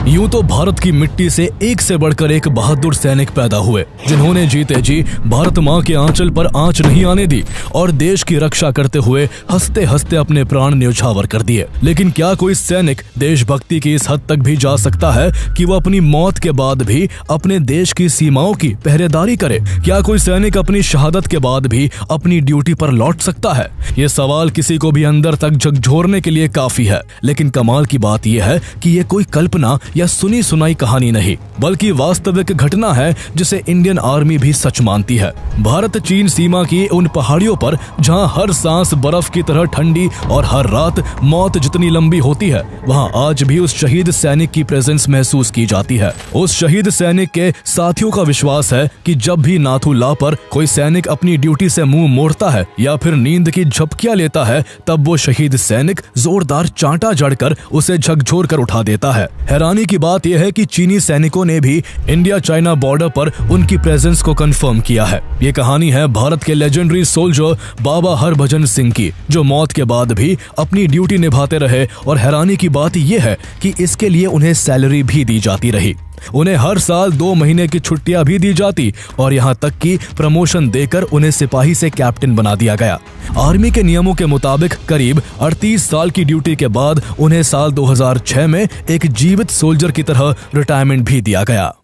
यूं तो भारत की मिट्टी से एक से बढ़कर एक बहादुर सैनिक पैदा हुए, जिन्होंने जीते जी भारत माँ के आंचल पर आंच नहीं आने दी और देश की रक्षा करते हुए हंसते हंसते अपने प्राण न्यौछावर कर दिए। लेकिन क्या कोई सैनिक देशभक्ति की इस हद तक भी जा सकता है कि वो अपनी मौत के बाद भी अपने देश की सीमाओं की पहरेदारी करे? क्या कोई सैनिक अपनी शहादत के बाद भी अपनी ड्यूटी पर लौट सकता है? ये सवाल किसी को भी अंदर तक झकझोरने के लिए काफी है। लेकिन कमाल की बात यह है कि ये कोई कल्पना या सुनी सुनाई कहानी नहीं, बल्कि वास्तविक घटना है जिसे इंडियन आर्मी भी सच मानती है। भारत चीन सीमा की उन पहाड़ियों पर जहां हर सांस बर्फ की तरह ठंडी और हर रात मौत जितनी लंबी होती है, वहां आज भी उस शहीद सैनिक की प्रेजेंस महसूस की जाती है। उस शहीद सैनिक के साथियों का विश्वास है कि जब भी नाथू ला पर कोई सैनिक अपनी ड्यूटी से मुंह मोड़ता है या फिर नींद की झपकियां लेता है, तब वो शहीद सैनिक जोरदार चांटा जड़कर उसे झकझोर कर उठा देता है। हैरानी की बात यह है कि चीनी सैनिकों ने भी इंडिया चाइना बॉर्डर पर उनकी प्रेजेंस को कंफर्म किया है। ये कहानी है भारत के लेजेंडरी सोल्जर बाबा हरभजन सिंह की, जो मौत के बाद भी अपनी ड्यूटी निभाते रहे। और हैरानी की बात यह है कि इसके लिए उन्हें सैलरी भी दी जाती रही। उन्हें हर साल 2 महीने की छुट्टियां भी दी जाती और यहाँ तक कि प्रमोशन देकर उन्हें सिपाही से कैप्टन बना दिया गया। आर्मी के नियमों के मुताबिक करीब 38 साल की ड्यूटी के बाद उन्हें साल 2006 में एक जीवित सोल्जर की तरह रिटायरमेंट भी दिया गया।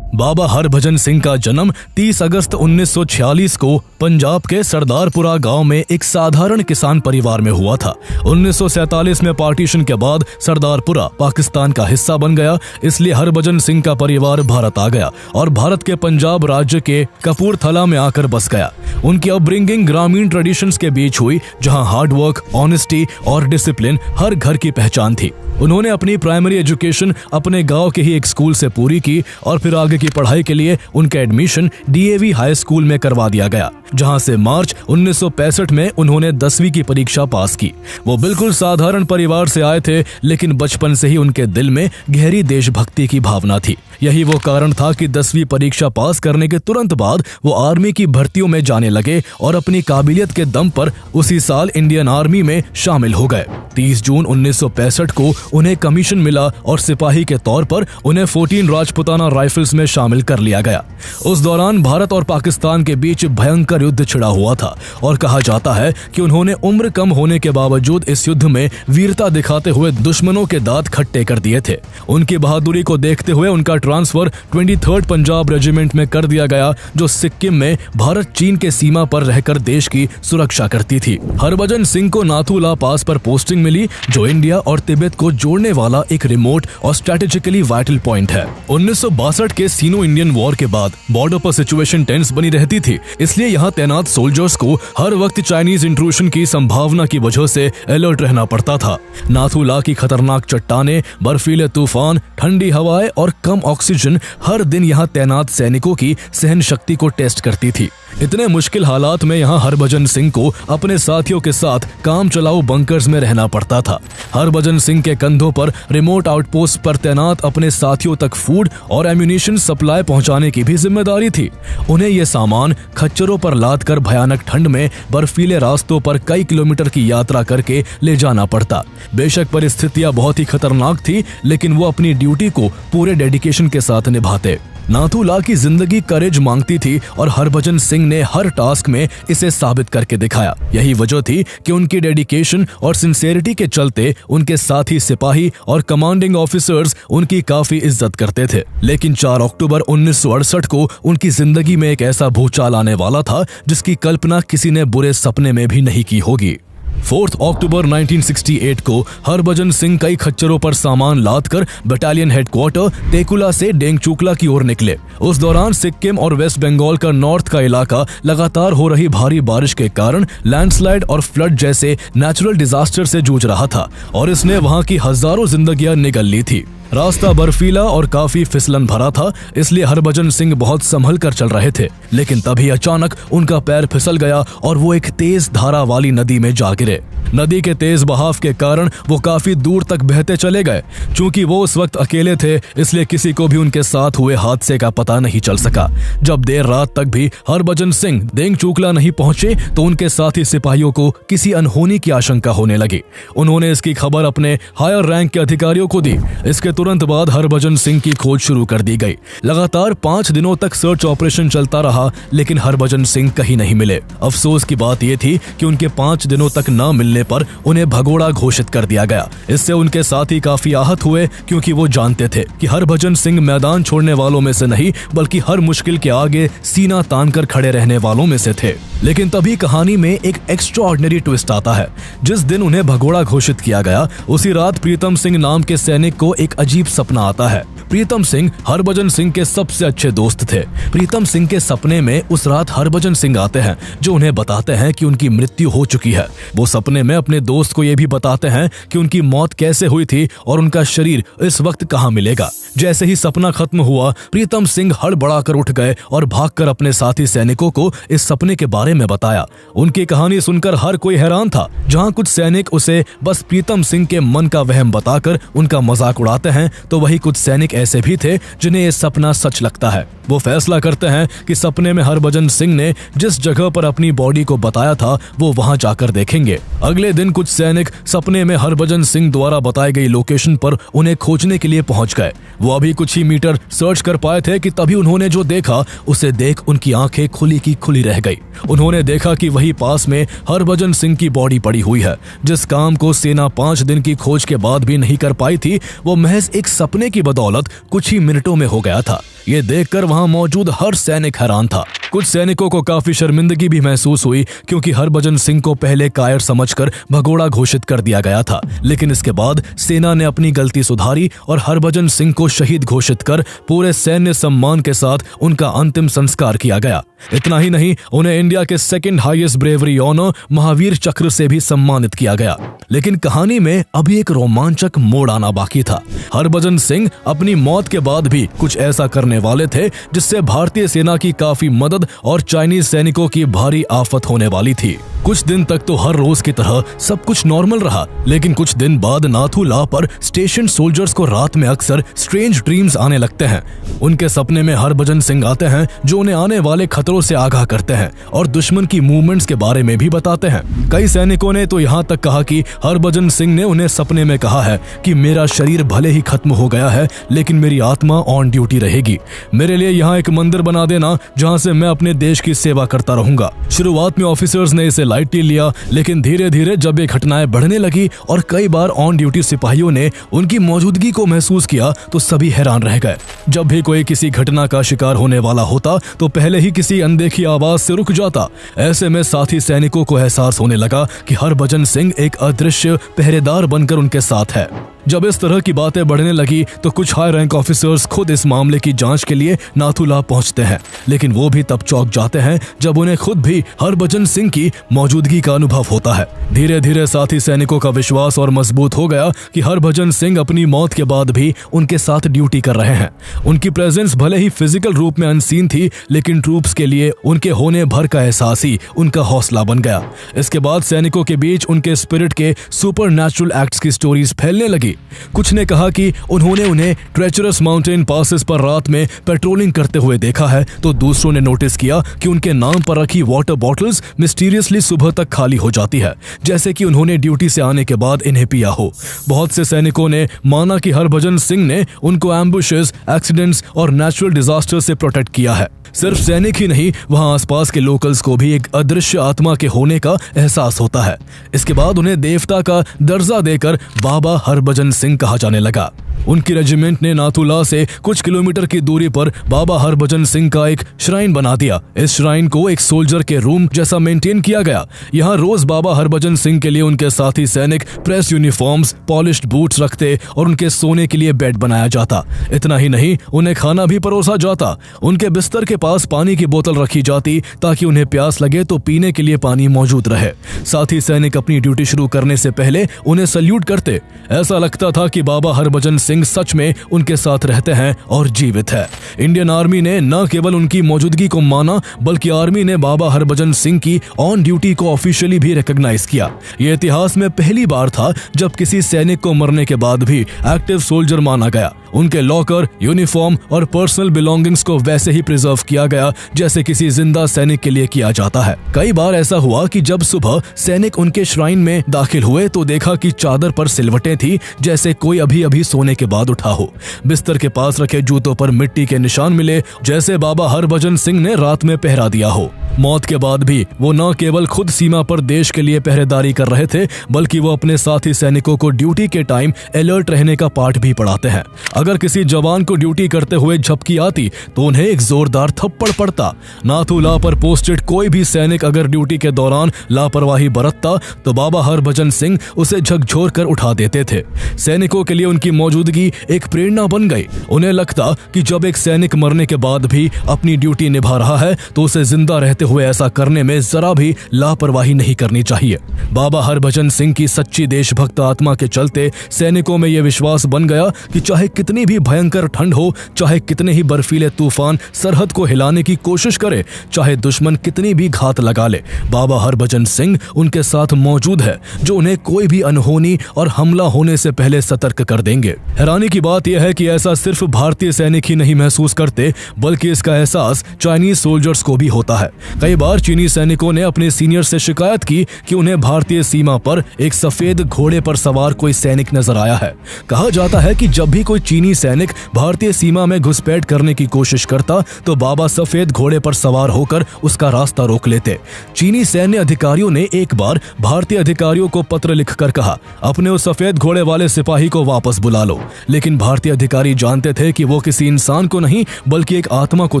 बाबा हरभजन सिंह का जन्म 30 अगस्त 1946 को पंजाब के सरदारपुरा गांव में एक साधारण किसान परिवार में हुआ था। 1947 में पार्टीशन के बाद सरदारपुरा पाकिस्तान का हिस्सा बन गया, इसलिए हरभजन सिंह का परिवार भारत आ गया और भारत के पंजाब राज्य के कपूरथला में आकर बस गया। उनकी अपब्रिंगिंग ग्रामीण ट्रेडिशंस के बीच हुई, जहां हार्ड वर्क, ऑनेस्टी और डिसिप्लिन हर घर की पहचान थी। उन्होंने अपनी प्राइमरी एजुकेशन अपने गांव के ही एक स्कूल से पूरी की और फिर आगे की पढ़ाई के लिए उनका एडमिशन डीएवी हाई स्कूल में करवा दिया गया, जहां से मार्च 1965 में उन्होंने 10वीं की परीक्षा पास की। वो बिल्कुल साधारण परिवार से आए थे, लेकिन बचपन से ही उनके दिल में गहरी देशभक्ति की भावना थी। यही वो कारण था कि 10वीं परीक्षा पास करने के तुरंत बाद वो आर्मी की भर्तियों में जाने लगे और अपनी काबिलियत के दम पर उसी साल इंडियन आर्मी में शामिल हो गए। 30 जून 1965 को उन्हें कमीशन मिला और सिपाही के तौर पर उन्हें 14 राजपुताना राइफल्स में शामिल कर लिया गया। उस दौरान भारत और पाकिस्तान के बीच भयंकर युद्ध छिड़ा हुआ था और कहा जाता है कि उन्होंने उम्र कम होने के बावजूद इस युद्ध में वीरता दिखाते हुए दुश्मनों के दांत खट्टे कर दिए थे। उनकी बहादुरी को देखते हुए उनका ट्रांसफर 23rd पंजाब रेजिमेंट में कर दिया गया, जो सिक्किम में भारत चीन के सीमा पर रहकर देश की सुरक्षा करती थी। हरभजन सिंह को नाथू ला पास पर पोस्टिंग मिली, जो इंडिया और तिब्बत को जोड़ने वाला एक रिमोट और स्ट्रेटेजिकली वाइटल पॉइंट है। 1962 के सीनो इंडियन वॉर के बाद बॉर्डर पर सिचुएशन टेंस बनी रहती थी, इसलिए यहाँ तैनात सोल्जर्स को हर वक्त चाइनीज इंट्रूशन की संभावना की वजह से अलर्ट रहना पड़ता था। नाथू ला की खतरनाक चट्टानें, बर्फीले तूफान, ठंडी हवाएं और कम ऑक्सीजन हर दिन यहाँ तैनात सैनिकों की सहन शक्ति को टेस्ट करती थी। इतने मुश्किल हालात में यहाँ हरभजन सिंह को अपने साथियों के साथ काम चलाऊ बंकर्स में रहना पड़ता था। हरभजन सिंह के कंधों पर रिमोट आउटपोस्ट पर तैनात अपने साथियों तक फूड और एम्यूनिशन सप्लाई पहुंचाने की भी जिम्मेदारी थी। उन्हें यह सामान खच्चरों पर लाद कर भयानक ठंड में बर्फीले रास्तों पर कई किलोमीटर की यात्रा करके ले जाना पड़ता। बेशक परिस्थितियां बहुत ही खतरनाक थी, लेकिन वो अपनी ड्यूटी को पूरे डेडिकेशन के साथ निभाते। नाथू ला की जिंदगी करेज मांगती थी और हरभजन सिंह ने हर टास्क में इसे साबित करके दिखाया। यही वजह थी कि उनकी डेडिकेशन और सिंसेरिटी के चलते उनके साथी सिपाही और कमांडिंग ऑफिसर्स उनकी काफी इज्जत करते थे। लेकिन 4 अक्टूबर 1968 को उनकी जिंदगी में एक ऐसा भूचाल आने वाला था जिसकी कल्पना किसी ने बुरे सपने में भी नहीं की होगी। 4 अक्टूबर 1968 को हरभजन सिंह कई खच्चरों पर सामान लादकर बटालियन हेडक्वार्टर तेकुला से डेंगचूकला की ओर निकले। उस दौरान सिक्किम और वेस्ट बंगाल का नॉर्थ का इलाका लगातार हो रही भारी बारिश के कारण लैंडस्लाइड और फ्लड जैसे नेचुरल डिजास्टर से जूझ रहा था और इसने वहां की हजारों जिंदगियां निगल ली थी। रास्ता बर्फीला और काफी फिसलन भरा था, इसलिए हरभजन सिंह बहुत संभल कर चल रहे थे। लेकिन तभी अचानक उनका पैर फिसल गया और वो एक तेज धारा वाली नदी में जा गिरे। नदी के तेज बहाव के कारण वो काफी दूर तक बहते चले गए। चूंकि वो उस वक्त अकेले थे, इसलिए किसी को भी उनके साथ हुए हादसे का पता नहीं चल सका। जब देर रात तक भी हरभजन सिंह देंगचूकला नहीं पहुंचे तो उनके साथी सिपाहियों को किसी अनहोनी की आशंका होने लगी। उन्होंने इसकी खबर अपने हायर रैंक के अधिकारियों को दी। इसके तुरंत बाद हरभजन सिंह की खोज शुरू कर दी गई। लगातार 5 दिनों तक सर्च ऑपरेशन चलता रहा, लेकिन हरभजन सिंह कहीं नहीं मिले। अफसोस की बात यह थी कि उनके 5 दिनों तक न मिलने पर उन्हें भगोड़ा घोषित कर दिया गया। इससे उनके साथी काफी आहत हुए, क्योंकि वो जानते थे कि हरभजन सिंह मैदान छोड़ने वालों में से नहीं, बल्कि हर मुश्किल के आगे सीना तानकर खड़े रहने वालों में से थे। लेकिन तभी कहानी में एक एक्स्ट्राऑर्डिनरी ट्विस्ट आता है। जिस दिन उन्हें भगोड़ा घोषित किया गया, उसी रात प्रीतम सिंह नाम के सैनिक को एक अजीब सपना आता है। प्रीतम सिंह हरभजन सिंह के सबसे अच्छे दोस्त थे। प्रीतम सिंह के सपने में उस रात हरभजन सिंह आते हैं, जो उन्हें बताते हैं कि उनकी मृत्यु हो चुकी है। वो सपने में अपने दोस्त को यह भी बताते हैं कि उनकी मौत कैसे हुई थी और उनका शरीर इस वक्त कहाँ मिलेगा। जैसे ही सपना खत्म हुआ, प्रीतम सिंह हड़बड़ाकर उठ गए और भागकर अपने साथी सैनिकों को इस सपने के बारे में बताया। उनकी कहानी सुनकर हर कोई हैरान था। जहां कुछ सैनिक उसे बस प्रीतम सिंह के मन का वहम बताकर उनका मजाक उड़ाते हैं, तो वही कुछ सैनिक ऐसे भी थे जिन्हें यह सपना सच लगता है। वो फैसला करते हैं कि सपने में हरभजन सिंह ने जिस जगह पर अपनी बॉडी को बताया था, वो वहां जाकर देखेंगे। अगले दिन कुछ सैनिक सपने में हरभजन सिंह द्वारा बताई गई लोकेशन पर उन्हें खोजने के लिए पहुंच गए। वो अभी कुछ ही मीटर सर्च कर पाए थे कि तभी उन्होंने जो देखा, उसे देख उनकी आंखें खुली की खुली रह गई। उन्होंने देखा कि वही पास में हरभजन सिंह की बॉडी पड़ी हुई है। जिस काम को सेना 5 दिन की खोज के बाद भी नहीं कर पाई थी, वो महज एक सपने की बदौलत कुछ ही मिनटों में हो गया था। ये देखकर वहां मौजूद हर सैनिक हैरान था। कुछ सैनिकों को काफी शर्मिंदगी भी महसूस हुई, क्योंकि हरभजन सिंह को पहले कायर समझकर भगोड़ा घोषित कर दिया गया था। लेकिन इसके बाद सेना ने अपनी गलती सुधारी और हरभजन सिंह को शहीद घोषित कर पूरे सैन्य सम्मान के साथ उनका अंतिम संस्कार किया गया। इतना ही नहीं, उन्हें इंडिया के 2nd highest bravery honour Mahavir चक्र से भी सम्मानित किया गया। लेकिन कहानी में अभी एक रोमांचक मोड़ आना बाकी था। हरभजन सिंह अपनी मौत के बाद भी कुछ ऐसा करने वाले थे जिससे भारतीय सेना की काफी मदद और चाइनीज सैनिकों की भारी आफत होने वाली थी। कुछ दिन तक तो हर रोज की तरह सब कुछ नॉर्मल रहा, लेकिन कुछ दिन बाद नाथू ला पर स्टेशन सोल्जर्स को रात में अक्सर स्ट्रेंज ड्रीम्स आने लगते हैं। उनके सपने में हरभजन सिंह आते हैं, जो उन्हें आने वाले खतरों से आगाह करते हैं और दुश्मन की मूवमेंट्स के बारे में भी बताते हैं। कई सैनिकों ने तो यहाँ तक कहा कि हरभजन सिंह ने उन्हें सपने में कहा है कि मेरा शरीर भले ही खत्म हो गया है, लेकिन मेरी आत्मा ऑन ड्यूटी रहेगी। मेरे लिए यहाँ एक मंदिर बना देना, जहाँ से मैं अपने देश की सेवा करता रहूंगा। शुरुआत में ऑफिसर्स ने इसे लाइटली लिया, लेकिन धीरे धीरे जब ये घटनाएं बढ़ने लगी और कई बार ऑन ड्यूटी सिपाहियों ने उनकी मौजूदगी को महसूस किया, तो सभी हैरान रह गए। जब भी कोई किसी घटना का शिकार होने वाला होता, तो पहले ही किसी अनदेखी आवाज से रुक जाता। ऐसे में साथी सैनिकों को एहसास होने लगा कि हरभजन सिंह एक अदृश्य पहरेदार बनकर उनके साथ है। जब इस तरह की बातें बढ़ने लगी, तो कुछ हाई रैंक ऑफिसर्स खुद इस मामले की जांच के लिए नाथूला पहुंचते हैं, लेकिन वो भी तब चौंक जाते हैं जब उन्हें खुद भी हरभजन सिंह की मौजूदगी का अनुभव होता है। धीरे धीरे साथी सैनिकों का विश्वास और मजबूत हो गया कि हरभजन सिंह अपनी मौत के बाद भी उनके साथ ड्यूटी कर रहे हैं। उनकी प्रेजेंस भले ही फिजिकल रूप में अनसीन थी, लेकिन ट्रूप्स के लिए उनके होने भर का एहसास ही उनका हौसला बन गया। इसके बाद सैनिकों के बीच उनके स्पिरिट के सुपरनैचुरल एक्ट्स की स्टोरीज फैलने लगी। कुछ ने कहा कि उन्होंने उन्हें ट्रेचरस माउंटेन पासेस पर रात में पेट्रोलिंग करते हुए देखा है, तो दूसरों ने नोटिस किया कि उनके नाम पर रखी वाटर बॉटल्स मिस्टीरियसली सुबह तक खाली हो जाती है, जैसे कि उन्होंने ड्यूटी से आने के बाद इन्हें पिया हो। बहुत से सैनिकों ने माना कि हरभजन सिंह ने उनको एम्बुशेस, एक्सीडेंट्स और नेचुरल डिजास्टर से प्रोटेक्ट किया है। सिर्फ सैनिक ही नहीं, वहां आसपास के लोकल्स को भी एक अदृश्य आत्मा के होने का एहसास होता है। इसके बाद उन्हें देवता का दर्जा देकर बाबा हरभजन सिंह कहा जाने लगा। उनकी रेजिमेंट ने नाथूला से कुछ किलोमीटर की दूरी पर बाबा हरभजन सिंह का एक श्राइन बना दिया। इस श्राइन को एक सोल्जर के रूम जैसा मेंटेन किया गया। यहाँ रोज बाबा हरभजन सिंह के लिए उनके साथी सैनिक प्रेस यूनिफॉर्म्स, पॉलिश्ड बूट्स रखते और उनके सोने के लिए बेड बनाया जाता। इतना ही नहीं, उन्हें खाना भी परोसा जाता। उनके बिस्तर के पास पानी की बोतल रखी जाती, ताकि उन्हें प्यास लगे तो पीने के लिए पानी मौजूद रहे। साथी सैनिक अपनी ड्यूटी शुरू करने से पहले उन्हें सल्यूट करते। ऐसा लगता था कि बाबा हरभजन सिंह सच में उनके साथ रहते हैं और जीवित है। इंडियन आर्मी ने न केवल उनकी मौजूदगी को माना बल्कि आर्मी ने बाबा हरभजन सिंह की ऑन ड्यूटी को ऑफिशियली भी रिकॉग्नाइज किया। यह इतिहास में पहली बार था जब किसी सैनिक को मरने के बाद भी एक्टिव सोल्जर माना गया। उनके लॉकर, यूनिफॉर्म और पर्सनल बिलोंगिंग्स को वैसे ही प्रिजर्व किया गया जैसे किसी जिंदा सैनिक के लिए किया जाता है। कई बार ऐसा हुआ कि जब सुबह सैनिक उनके श्राइन में दाखिल हुए तो देखा कि चादर पर सिलवटें थी जैसे कोई अभी अभी सोने के बाद उठा हो। बिस्तर के पास रखे जूतों पर मिट्टी के निशान मिले जैसे बाबा हरभजन सिंह ने रात में पहरा दिया हो। मौत के बाद भी वो न केवल खुद सीमा पर देश के लिए पहरेदारी कर रहे थे बल्कि वो अपने साथी सैनिकों को ड्यूटी के टाइम अलर्ट रहने का पाठ भी पढ़ाते हैं। अगर किसी जवान को ड्यूटी करते हुए झपकी आती तो उन्हें एक जोरदार थप्पड़ पड़ता। नाथूला पर पोस्टेड कोई भी सैनिक अगर ड्यूटी के दौरान लापरवाही बरतता तो बाबा हरभजन सिंह उसे झकझोर कर उठा देते थे। सैनिकों के लिए उनकी मौजूदगी एक प्रेरणा बन गई। उन्हें लगता कि जब एक सैनिक मरने के बाद भी अपनी ड्यूटी निभा रहा है तो उसे जिंदा रहते हुए ऐसा करने में जरा भी लापरवाही नहीं करनी चाहिए। बाबा हरभजन सिंह की सच्ची देशभक्त आत्मा के चलते सैनिकों में यह विश्वास बन गया कि चाहे कितनी भी भयंकर ठंड हो, चाहे कितने ही बर्फीले तूफान सरहद को हिलाने की कोशिश करे, चाहे दुश्मन कितनी भी घात लगा ले, बाबा हरभजन सिंह उनके साथ मौजूद है जो उन्हें कोई भी अनहोनी और हमला होने से पहले सतर्क कर देंगे। हैरानी की बात यह है कि ऐसा सिर्फ भारतीय सैनिक ही नहीं महसूस करते बल्कि इसका एहसास चाइनीज सोल्जर्स को भी होता है। कई बार चीनी सैनिकों ने अपने सीनियर से शिकायत की कि उन्हें भारतीय सीमा पर एक सफेद घोड़े पर सवार कोई सैनिक नजर आया है। कहा जाता है कि जब भी कोई चीनी सैनिक भारतीय सीमा में घुसपैठ करने की कोशिश करता तो बाबा सफेद घोड़े पर सवार होकर उसका रास्ता रोक लेते। चीनी सैन्य अधिकारियों ने एक बार भारतीय अधिकारियों को पत्र लिखकर कहा, अपने उस सफेद घोड़े वाले सिपाही को वापस बुला लो। लेकिन भारतीय अधिकारी जानते थे कि वो किसी इंसान को नहीं बल्कि एक आत्मा को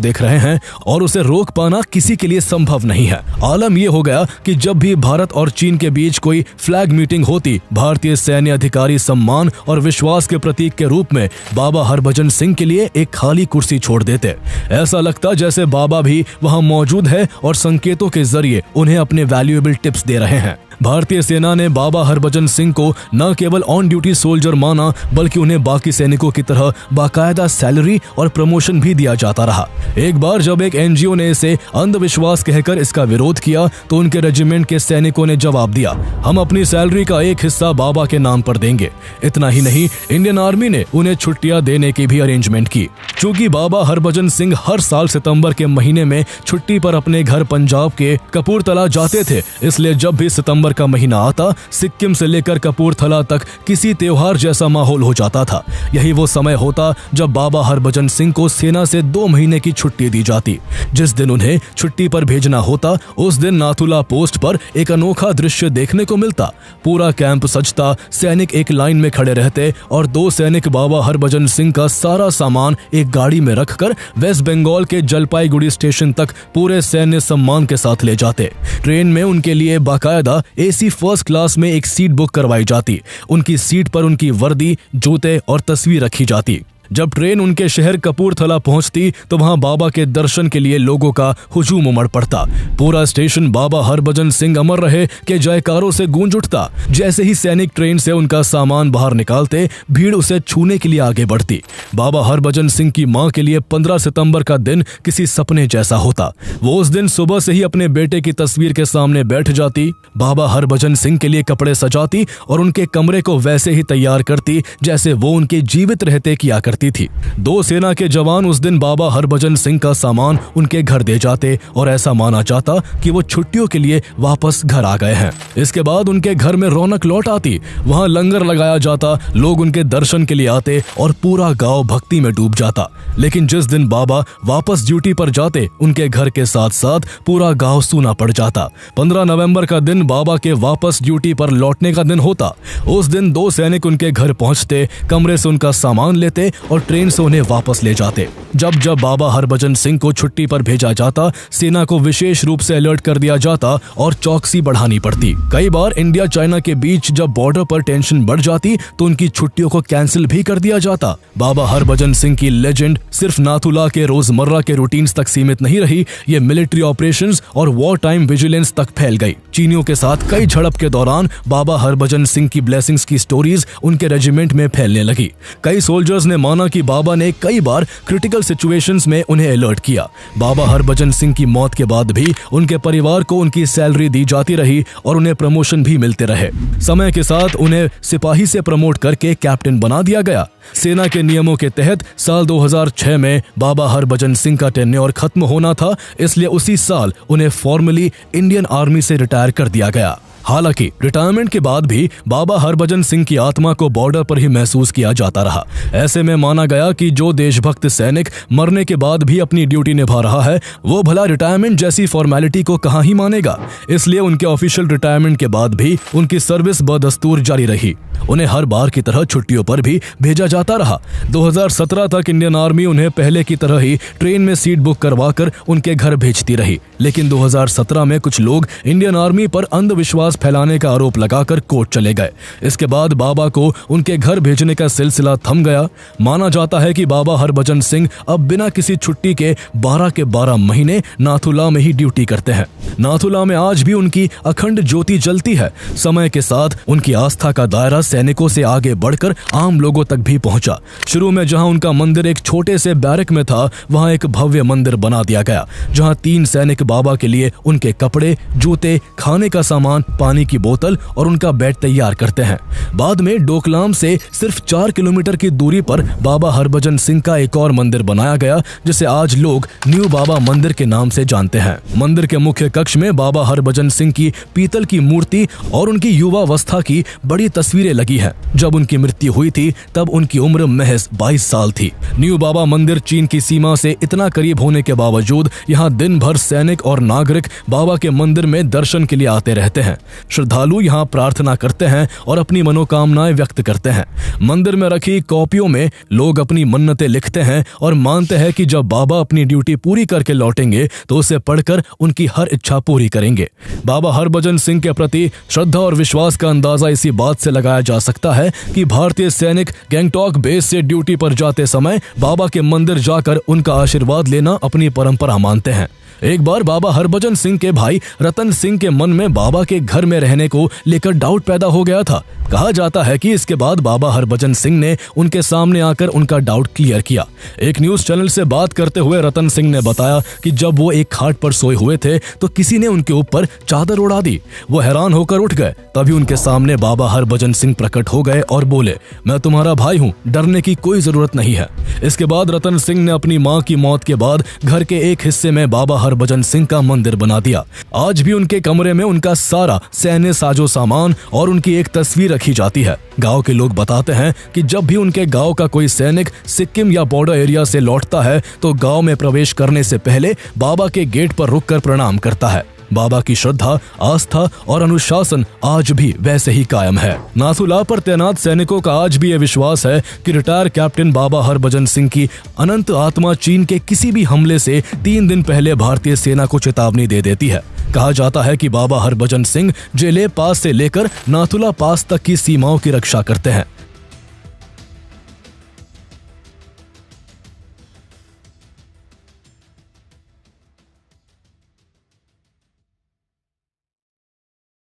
देख रहे हैं और उसे रोक पाना किसी के लिए संभव नहीं है। आलम यह हो गया कि जब भी भारत और चीन के बीच कोई फ्लैग मीटिंग होती, भारतीय सैन्य अधिकारी सम्मान और विश्वास के प्रतीक के रूप में बाबा हरभजन सिंह के लिए एक खाली कुर्सी छोड़ देते। ऐसा लगता जैसे बाबा भी वहां मौजूद है और संकेतों के जरिए उन्हें अपने वैल्यूएबल टिप्स दे रहे हैं। भारतीय सेना ने बाबा हरभजन सिंह को न केवल ऑन ड्यूटी सोल्जर माना बल्कि उन्हें बाकी सैनिकों की तरह बाकायदा सैलरी और प्रमोशन भी दिया जाता रहा। एक बार जब एक एनजीओ ने इसे अंधविश्वास कहकर इसका विरोध किया तो उनके रेजिमेंट के सैनिकों ने जवाब दिया, हम अपनी सैलरी का एक हिस्सा बाबा के नाम पर देंगे। इतना ही नहीं, इंडियन आर्मी ने उन्हें छुट्टियां देने की भी अरेंजमेंट की। चूंकि बाबा हरभजन सिंह हर साल सितंबर के महीने में छुट्टी पर अपने घर पंजाब के कपूरथला जाते थे, इसलिए जब भी सितंबर का महीना आता सिक्किम से लेकर कपूरथला तक किसी त्योहार जैसा माहौल हो जाता था। यही वो समय होता जब बाबा हरभजन सिंह को सेना से 2 महीने की छुट्टी दी जाती। जिस दिन उन्हें छुट्टी पर भेजना होता उस दिन नाथुला पोस्ट पर एक अनोखा दृश्य देखने को मिलता। पूरा कैंप सजता, सैनिक एक लाइन में खड़े रहते और 2 सैनिक बाबा हरभजन सिंह का सारा सामान एक गाड़ी में रखकर वेस्ट बंगाल के जलपाईगुड़ी स्टेशन तक पूरे सैन्य सम्मान के साथ ले जाते। ट्रेन में उनके लिए बाकायदा एसी फर्स्ट क्लास में एक सीट बुक करवाई जाती। उनकी सीट पर उनकी वर्दी, जूते और तस्वीर रखी जाती। जब ट्रेन उनके शहर कपूरथला पहुंचती तो वहां बाबा के दर्शन के लिए लोगों का हुजूम उमड़ पड़ता। पूरा स्टेशन बाबा हरभजन सिंह अमर रहे के जयकारों से गूंज उठता। जैसे ही सैनिक ट्रेन से उनका सामान बाहर निकालते, भीड़ उसे छूने के लिए आगे बढ़ती। बाबा हरभजन सिंह की मां के लिए 15 सितंबर का दिन किसी सपने जैसा होता। वो उस दिन सुबह से ही अपने बेटे की तस्वीर के सामने बैठ जाती, बाबा हरभजन सिंह के लिए कपड़े सजाती और उनके कमरे को वैसे ही तैयार करती जैसे वो उनके जीवित रहते किया करती थी। 2 सेना के जवान उस दिन बाबा हरभजन सिंह का सामान उनके घर दे जाते और ऐसा माना जाता कि वो छुट्टियों के लिए वापस घर आ गए हैं। इसके बाद उनके घर में रौनक लौट आती। वहां लंगर लगाया जाता, लोग उनके दर्शन के लिए आते और पूरा गांव भक्ति में डूब जाता। लेकिन जिस दिन बाबा वापस ड्यूटी पर जाते, उनके घर के साथ साथ पूरा गांव सूना पड़ जाता। 15 नवंबर का दिन बाबा के वापस ड्यूटी पर लौटने का दिन होता। उस दिन 2 सैनिक उनके घर पहुंचते, कमरे से उनका सामान लेते और ट्रेन से उन्हें वापस ले जाते। जब जब बाबा हरभजन सिंह को छुट्टी पर भेजा जाता, सेना को विशेष रूप से अलर्ट कर दिया जाता और चौकसी बढ़ानी पड़ती। कई बार इंडिया चाइना के बीच जब बॉर्डर पर टेंशन बढ़ जाती तो उनकी छुट्टियों को कैंसिल भी कर दिया जाता। बाबा हरभजन सिंह की लेजेंड सिर्फ नाथुला के रोजमर्रा के रूटीन्स तक सीमित नहीं रही, ये मिलिट्री ऑपरेशंस और वॉर टाइम विजिलेंस तक फैल गई। चीनियों के साथ कई झड़प के दौरान बाबा हरभजन सिंह की ब्लेसिंग्स की स्टोरीज उनके रेजिमेंट में फैलने लगी। कई सोल्जर्स ने माना कि बाबा ने कई बार क्रिटिकल सिचुएशंस में उन्हें अलर्ट किया। बाबा हरभजन सिंह की मौत के बाद भी उनके परिवार को उनकी सैलरी दी जाती रही और उन्हें प्रमोशन भी मिलते रहे। समय के साथ उन्हें सिपाही से प्रमोट करके कैप्टन बना दिया गया। सेना के नियमों के तहत साल 2006 में बाबा हरभजन सिंह का टेन्योर खत्म होना था, इसलिए उसी साल उन्हें फॉर्मली इंडियन आर्मी से रिटायर कर दिया गया। हालांकि रिटायरमेंट के बाद भी बाबा हरभजन सिंह की आत्मा को बॉर्डर पर ही महसूस किया जाता रहा। ऐसे में माना गया कि जो देशभक्त सैनिक मरने के बाद भी अपनी ड्यूटी निभा रहा है, वो भला रिटायरमेंट जैसी फॉर्मेलिटी को कहां ही मानेगा। इसलिए उनके ऑफिशियल रिटायरमेंट के बाद भी उनकी सर्विस बदस्तूर जारी रही। उन्हें हर बार की तरह छुट्टियों पर भी भेजा जाता रहा। 2017 तक इंडियन आर्मी उन्हें पहले की तरह ही ट्रेन में सीट बुक करवाकर उनके घर भेजती रही। लेकिन 2017 में कुछ लोग इंडियन आर्मी पर अंधविश्वास फैलाने का आरोप लगाकर कोर्ट चले गए। इसके बाद बाबा को उनके घर भेजने का सिलसिला थम गया। माना जाता है कि बाबा हरभजन सिंह अब बिना किसी छुट्टी के 12 के 12 महीने नाथुला में ही ड्यूटी करते हैं। नाथुला में आज भी उनकी अखंड ज्योति जलती है। समय के साथ उनकी आस्था का दायरा सैनिकों से आगे बढ़कर आम लोगों तक भी पहुंचा। शुरू में जहां उनका मंदिर एक छोटे से बैरक में था, वहां एक भव्य मंदिर बना दिया गया, जहां 3 सैनिक बाबा के लिए उनके कपड़े, जूते, खाने का सामान, पानी की बोतल और उनका बेड तैयार करते हैं। बाद में डोकलाम से सिर्फ 4 किलोमीटर की दूरी पर बाबा हरभजन सिंह का एक और मंदिर बनाया गया, जिसे आज लोग न्यू बाबा मंदिर के नाम से जानते हैं। मंदिर के मुख्य कक्ष में बाबा हरभजन सिंह की पीतल की मूर्ति और उनकी युवावस्था की बड़ी तस्वीरें लगी है। जब उनकी मृत्यु हुई थी तब उनकी उम्र महज 22 साल थी। न्यू बाबा मंदिर चीन की सीमा से इतना करीब होने के बावजूद यहाँ दिन भर सैनिक और नागरिक बाबा के मंदिर में दर्शन के लिए आते रहते हैं। श्रद्धालु यहाँ प्रार्थना करते हैं और अपनी मनोकामनाएं व्यक्त करते हैं। मंदिर में रखी कॉपियों में लोग अपनी मन्नतें लिखते हैं और मानते हैं कि जब बाबा अपनी ड्यूटी पूरी करके लौटेंगे तो उसे पढ़कर उनकी हर इच्छा पूरी करेंगे। बाबा हरभजन सिंह के प्रति श्रद्धा और विश्वास का अंदाजा इसी बात से लगाया जा सकता है कि भारतीय सैनिक गैंगटॉक बेस से ड्यूटी पर जाते समय बाबा के मंदिर जाकर उनका आशीर्वाद लेना अपनी परंपरा मानते हैं। एक बार बाबा हरभजन सिंह के भाई रतन सिंह के मन में बाबा के घर में रहने को लेकर डाउट पैदा हो गया था। कहा जाता है कि इसके बाद बाबा हरभजन सिंह ने उनके सामने आकर उनका डाउट क्लियर किया। एक न्यूज चैनल से बात करते हुए रतन सिंह ने बताया कि जब वो एक खाट पर सोए हुए थे तो किसी ने उनके ऊपर चादर उड़ा दी। वो हैरान होकर उठ गए। तभी उनके सामने बाबा हरभजन सिंह प्रकट हो गए और बोले, मैं तुम्हारा भाई हूँ, डरने की कोई जरूरत नहीं है। इसके बाद रतन सिंह ने अपनी माँ की मौत के बाद घर के एक हिस्से में बाबा हरभजन सिंह का मंदिर बना दिया। आज भी उनके कमरे में उनका सारा सैन्य साजो सामान और उनकी एक तस्वीर रखी जाती है। गांव के लोग बताते हैं कि जब भी उनके गांव का कोई सैनिक सिक्किम या बॉर्डर एरिया से लौटता है तो गांव में प्रवेश करने से पहले बाबा के गेट पर रुककर प्रणाम करता है। बाबा की श्रद्धा, आस्था और अनुशासन आज भी वैसे ही कायम है। नाथुला पर तैनात सैनिकों का आज भी यह विश्वास है कि रिटायर कैप्टन बाबा हरभजन सिंह की अनंत आत्मा चीन के किसी भी हमले से 3 दिन पहले भारतीय सेना को चेतावनी दे देती है। कहा जाता है कि बाबा हरभजन सिंह जेले पास से लेकर नाथुला पास तक की सीमाओं की रक्षा करते हैं।